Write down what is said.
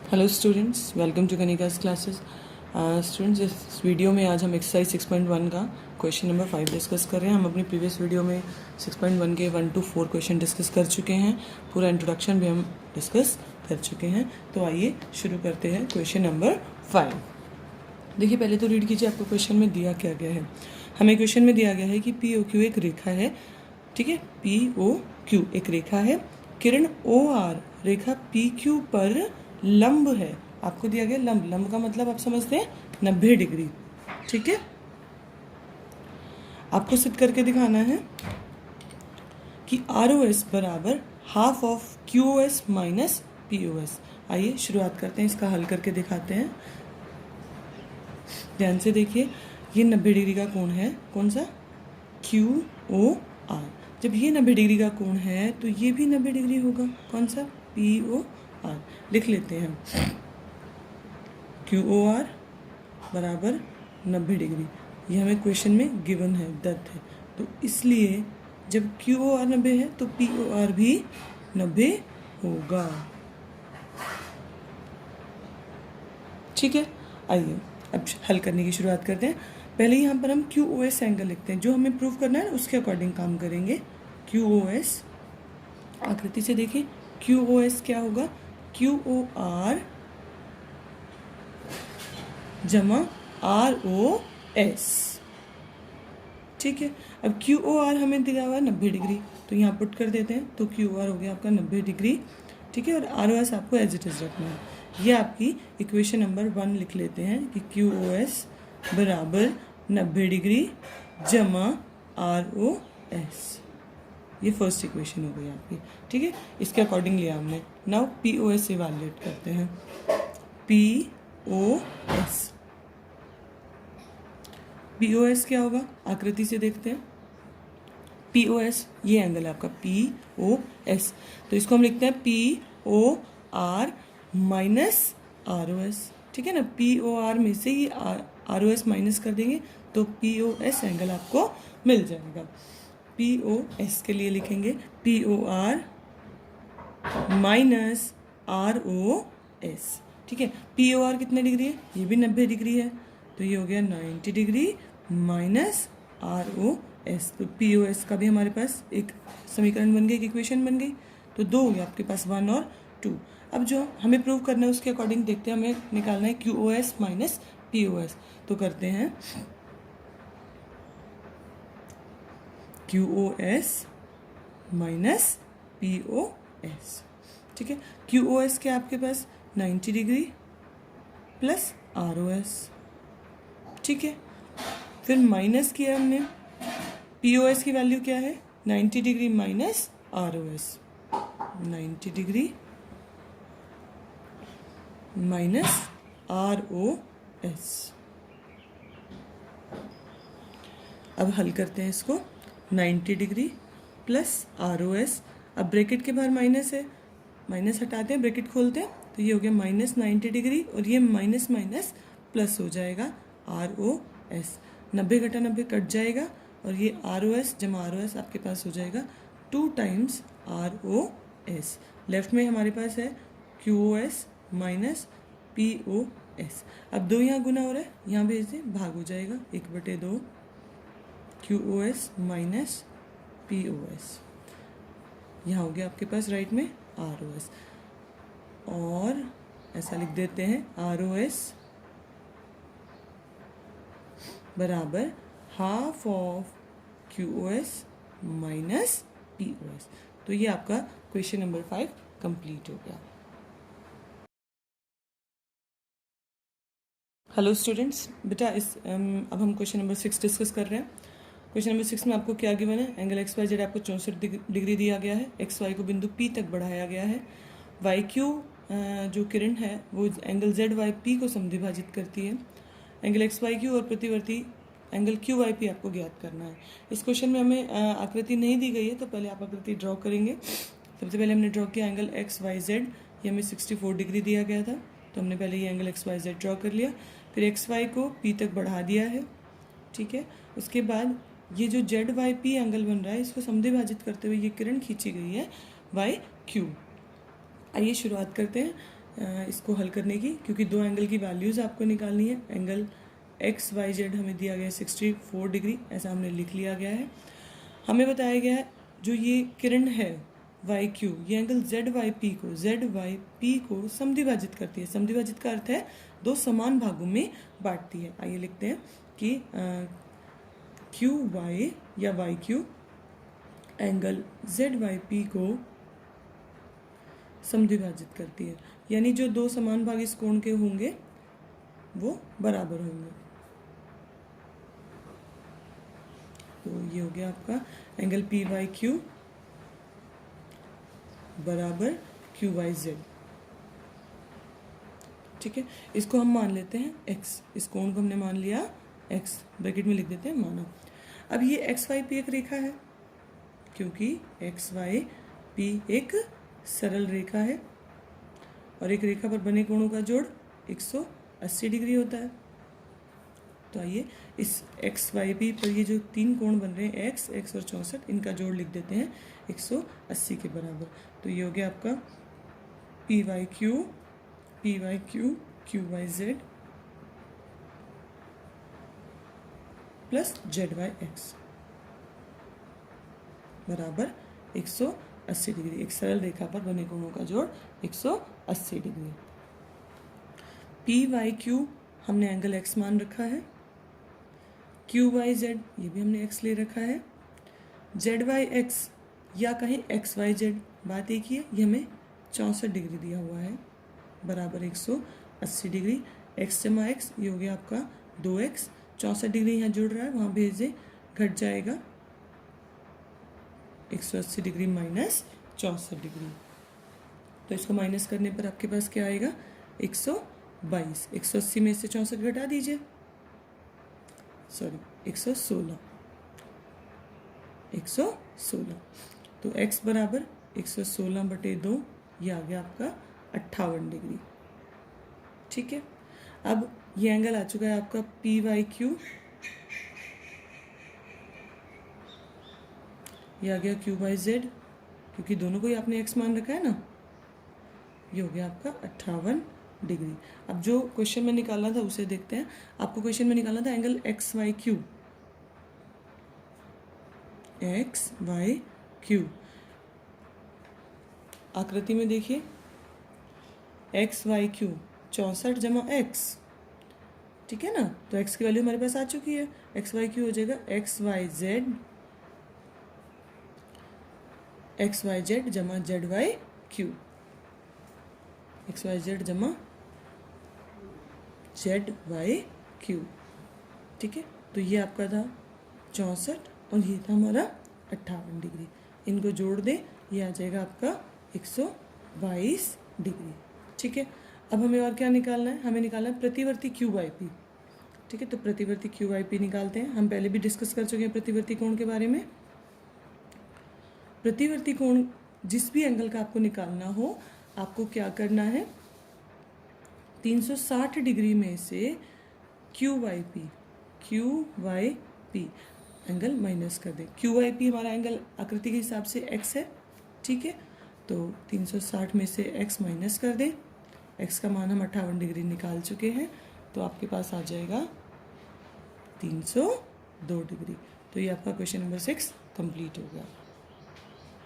Hello students, welcome to Kanika's classes. Students, इस video में आज हम एक्सरसाइज 6.1 का क्वेश्चन नंबर 5 डिस्कस कर रहे हैं। हम अपनी प्रीवियस वीडियो में 6.1 के 1 to 4 क्वेश्चन डिस्कस कर चुके हैं। पूरा इंट्रोडक्शन भी हम डिस्कस कर चुके हैं। तो आइए शुरू करते हैं क्वेश्चन नंबर 5। देखिए, पहले तो रीड कीजिए आपको क्वेश्चन में दिया क्या गया है। हमें क्वेश्चन में दिया गया है कि पी ओ क्यू एक रेखा है। ठीक है, पी ओ क्यू एक रेखा है। किरण ओ आर रेखा पी क्यू पर लंब है। आपको दिया गया लंब। लंब का मतलब आप समझते हैं 90 डिग्री। ठीक है, आपको सिद्ध करके दिखाना है कि आर ओ एस बराबर half of Q O S minus P O S. आइए शुरुआत करते हैं, इसका हल करके दिखाते हैं। ध्यान से देखिए, ये 90 डिग्री का कोण है। कौन सा? Q O R. जब ये 90 डिग्री का कोण है तो ये भी 90 डिग्री होगा। कौन सा? P O R. लिख लेते हैं, क्यू ओ आर बराबर 90 डिग्री। ये हमें क्वेश्चन में गिवन है, दत्त है। तो इसलिए जब क्यू ओ आर 90 है तो पी ओ आर भी 90 होगा। ठीक है, आइए अब हल करने की शुरुआत करते हैं। पहले यहाँ पर हम क्यू ओ एस एंगल लिखते हैं। जो हमें प्रूव करना है उसके अकॉर्डिंग काम करेंगे। क्यू ओ एस, आकृति से देखिए, क्यू ओ एस क्या होगा? क्यू ओ आर जमा आर ओ एस। ठीक है, अब क्यू ओ आर हमें दिया हुआ है 90 डिग्री, तो यहाँ पुट कर देते हैं। तो क्यू ओ आर हो गया आपका 90 डिग्री। ठीक है, और आर ओ एस आपको एज इट इज रखना है। ये आपकी इक्वेशन नंबर 1 लिख लेते हैं कि क्यू ओ एस बराबर 90 डिग्री जमा आर ओ एस। ये फर्स्ट इक्वेशन हो गई आपकी। ठीक है, इसके अकॉर्डिंग लिया हमने। Now P O S evaluate करते हैं। P O S, P O S क्या होगा? आकृति से देखते हैं। पी ओ एस ये एंगल है आपका, पी ओ एस। तो इसको हम लिखते हैं P O R minus R O S. ठीक है ना, पी ओ आर में से ये आर ओ एस माइनस कर देंगे तो पी ओ एस एंगल आपको मिल जाएगा। पी ओ एस के लिए लिखेंगे P O R minus R O S. ठीक है, पी ओ आर कितने डिग्री है? ये भी 90 डिग्री है। तो ये हो गया 90 degree minus R O S. तो पी ओ एस का भी हमारे पास एक समीकरण बन गई, एक इक्वेशन बन गई। तो दो हो गया आपके पास, 1 और 2। अब जो हमें प्रूव करना है उसके अकॉर्डिंग देखते हैं। हमें निकालना है Q O S minus P O S. तो करते हैं Q O S minus P O S. ठीक है, क्यू ओ एस क्या आपके पास? 90 degree plus R O S. ठीक है, फिर माइनस किया हमने। पी ओ एस की वैल्यू क्या है? 90 degree minus R O S. 90 degree minus R O S. अब हल करते हैं इसको। 90 degree plus R O S. अब ब्रैकेट के बाहर माइनस है, माइनस हटाते हैं, ब्रैकेट खोलते हैं, तो ये हो गया माइनस 90 डिग्री और ये माइनस माइनस प्लस हो जाएगा आर ओ एस। 90 घटा 90 कट जाएगा और ये आर ओ एस जमा आर ओ एस आपके पास हो जाएगा 2 times R O S. Left में हमारे पास है Q O S minus P O S. अब 2 यहाँ गुना हो रहा है, यहाँ भेज दें, भाग हो जाएगा 1/2 Q O S minus P O S. यहाँ हो गया आपके पास राइट में आर ओ एस। और ऐसा लिख देते हैं आर ओ एस बराबर half of Q O S minus P O S. तो ये आपका क्वेश्चन नंबर 5 कंप्लीट हो गया। हेलो स्टूडेंट्स, बेटा अब हम क्वेश्चन नंबर 6 डिस्कस कर रहे हैं। क्वेश्चन नंबर 6 में आपको क्या गिवन है? एंगल एक्स वाई जेड आपको 64 डिग्री दिया गया है। एक्स वाई को बिंदु पी तक बढ़ाया गया है। वाई क्यू जो किरण है वो एंगल जेड वाई पी को समद्विभाजित करती है। एंगल एक्स वाई क्यू और प्रतिवर्ती एंगल क्यू वाई पी आपको ज्ञात करना है। इस क्वेश्चन में हमें आकृति नहीं दी गई है, तो पहले आप आकृति ड्रॉ करेंगे। सबसे पहले हमने ड्रॉ किया एंगल एक्स वाई जेड। ये हमें 64 डिग्री दिया गया था, तो हमने पहले ये angle X Y Z draw कर लिया। फिर एक्स वाई को पी तक बढ़ा दिया है। ठीक है, उसके बाद ये जो जेड वाई पी एंगल बन रहा है इसको समद्विभाजित करते हुए ये किरण खींची गई है वाई क्यू। आइए शुरुआत करते हैं। इसको हल करने की, क्योंकि दो एंगल की वैल्यूज़ आपको निकालनी है। एंगल एक्स वाई जेड हमें दिया गया है 64 डिग्री, ऐसा हमने लिख लिया गया है। हमें बताया गया है जो ये किरण है वाई क्यू, ये एंगल जेड वाई पी को समद्विभाजित करती है। समद्विभाजित का अर्थ है दो समान भागों में बांटती है। आइए लिखते हैं कि क्यू वाई या Y Q angle Z Y P को समद्विभाजित करती है, यानी जो दो समान भाग इस कोण के होंगे वो बराबर होंगे। तो ये हो गया आपका एंगल पी वाई क्यू बराबर क्यू वाई जेड। ठीक है, इसको हम मान लेते हैं x, इस कोण को हमने मान लिया x, ब्रैकेट में लिख देते हैं माना। अब ये एक्स वाई पी एक रेखा है, क्योंकि एक्स वाई पी एक सरल रेखा है और एक रेखा पर बने कोणों का जोड़ 180 डिग्री होता है। तो आइए इस एक्स वाई पी पर ये जो तीन कोण बन रहे हैं एक्स, एक्स और 64, इनका जोड़ लिख देते हैं 180 के बराबर। तो ये हो गया आपका P Y Q Q Y Z plus Z Y X बराबर 180 डिग्री। एक सरल रेखा पर बने कोणों का जोड़ 180 डिग्री। पी वाई क्यू हमने एंगल एक्स मान रखा है, क्यू वाई जेड ये भी हमने एक्स ले रखा है, जेड वाई एक्स या कहीं एक्स वाई जेड, बात एक ही है, ये हमें 64 डिग्री दिया हुआ है बराबर 180 डिग्री। एक्स जमा एक्स ये हो गया आपका 2x, 64 डिग्री यहाँ जुड़ रहा है, वहाँ भेज दें, घट जाएगा 180 डिग्री माइनस 64 डिग्री। तो इसको माइनस करने पर आपके पास क्या आएगा 122। 180 में से 64 घटा दीजिए, सॉरी 116, तो x बराबर 116/2, ये आ गया आपका 58 डिग्री। ठीक है, अब ये एंगल आ चुका है आपका पी वाई क्यू, ये आ गया क्यू वाई जेड, क्योंकि दोनों को ही आपने x मान रखा है ना। ये हो गया आपका 58 डिग्री। अब जो क्वेश्चन में निकालना था उसे देखते हैं। आपको क्वेश्चन में निकालना था angle X Y Q, X Y Q. आकृति में देखिए एक्स वाई क्यू 64 जमा एक्स, ठीक है ना, तो एक्स की वैल्यू हमारे पास आ चुकी है। एक्स वाई क्यू हो जाएगा एक्स वाई जेड जमा Z Y Q, X Y Z जमा जेड वाई क्यू। ठीक है, तो ये आपका था 64 और ये था हमारा 58 डिग्री। इनको जोड़ दें, ये आ जाएगा आपका 122 डिग्री। ठीक है, अब हमें और क्या निकालना है, हमें निकालना है प्रतिवर्ती क्यू वाई पी। ठीक है, तो प्रतिवर्ती क्यू वाई पी निकालते हैं। हम पहले भी डिस्कस कर चुके हैं प्रतिवर्ती कोण के बारे में। प्रतिवर्ती कोण जिस भी एंगल का आपको निकालना हो, आपको क्या करना है, 360 डिग्री में से Q Y P angle minus कर दें। क्यू वाई पी हमारा एंगल आकृति के हिसाब से एक्स है। ठीक है, तो 360 में से एक्स माइनस कर दें। एक्स का मान हम 58 डिग्री निकाल चुके हैं, तो आपके पास आ जाएगा 302 डिग्री। तो ये आपका क्वेश्चन नंबर 6 कंप्लीट हो गया।